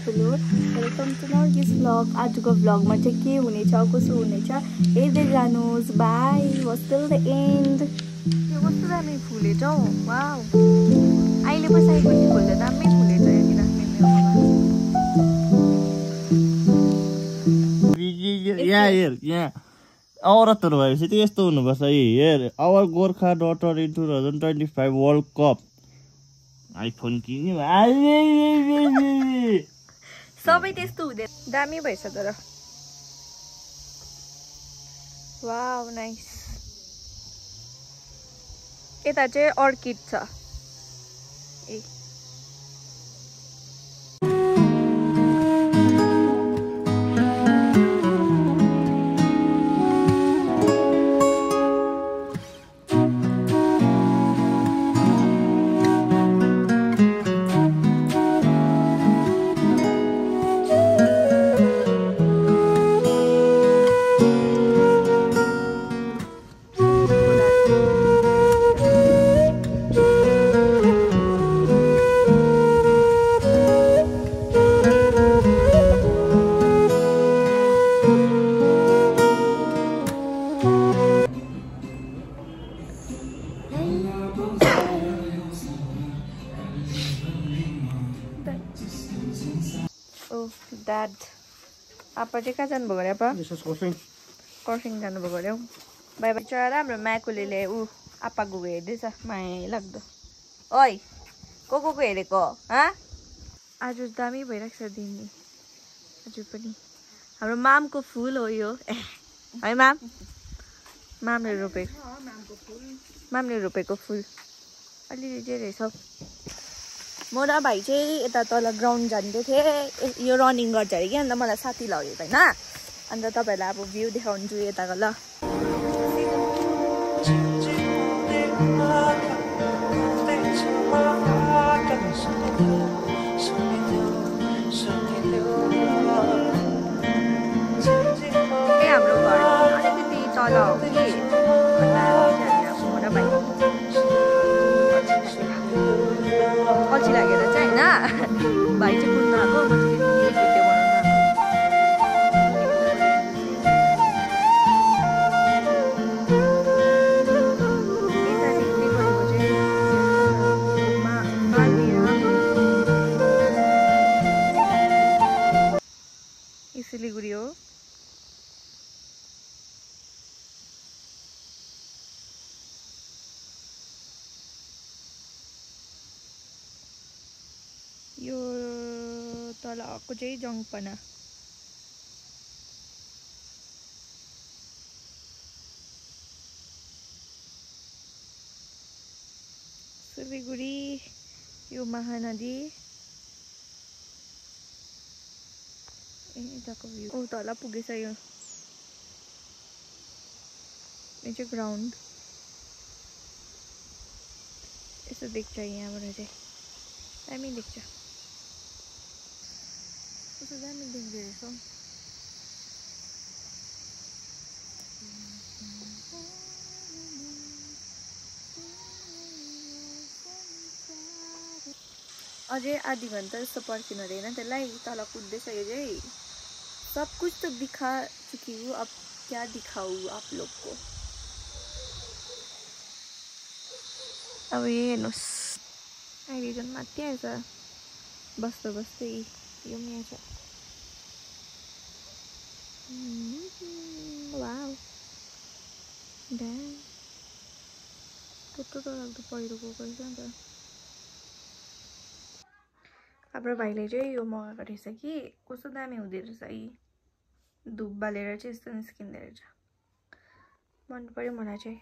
afternoon. Welcome to Norgis vlog. आजको vlogमा चाहिँ के हुनेछ कसो हुनेछ हेर्दै जानुस्. Bye. Was till the end. यो कस्तो दामी फुलेछ हौ. वाउ. अहिले पो सयपत्री फुल त दामी फुलेछ यहाँनिर मेरोमा. यहाँ औरतहरु भएपछि त यस्तो हुनुपर्छ हेर. Our Gorkha daughter in 2025 world cup iPhone किन्यो सबै त्यस्तो हुँदैन. दामी भएछ तर. Wow nice. यता चाहिँ अर्किड छ. ए Dad, apa चाहिँ कहाँ जानुभयो अरे apa? कर्सिङ जानुभयो अरे हौ. By by. चरा हाम्रो म्याकुले ऊ आपा गएको हेर्दैछ माया लाग्दो. ओइ को हेरेको हँ? आज दामी भइरहेको छ दिन नि. आज पनि हाम्रो मामको फुल हो यो. है माम? मामले रोपेको फुल. अलिअलि चाहिँ रहेछ. म र भाइ चाहिँ यता तल ग्राउन्ड जाँदै थिएँ. यो रनिङ गर्छ अरे कि अन्त मलाई साथी लग्यो होइन. अन्त तपाईँहरूलाई अब भ्यू देखाउँछु यताको ल. हाम्रो घर अलिकति तल हो कि अन्त भाइ पछि लागेर चाहिँ होइन भाइ चाहिँ कुद्नु आएको. म चाहिँ भिडियो बनाउनु सिलिगुडी हो. यो तल आएको चाहिँ जङ्गपना. सिलिगुडी यो महानदी. यताको भ्यू. ओ तल पुगेछ यो. यो चाहिँ ग्राउन्ड. यसो देख्छ यहाँबाट चाहिँ दामी देख्छ. कस्तो दामी देख्दो रहेछ. अझै आधी घन्टा जस्तो पर्खिनु हुँदैन त्यसलाई. तल कुद्दैछ यो चाहिँ. सब कुछ तो दिखा चुकी हूँ. अब क्या दिखाऊँ आप लोग को. अब ये हेर्नुहोस् अहिले झन् माथि आएछ. बस्दै बस्दै यो पनि आएछ. Wow damn. कस्तो लाग्दो पहिरो गएको रहेछ नि त. हाम्रो भाइले चाहिँ यो मगाएको रहेछ कि कस्तो दामी हुँदो रहेछ. यी धुप बालेर चाहिँ यस्तो निस्किँदो रहेछ. मन पर्यो मलाई चाहिँ.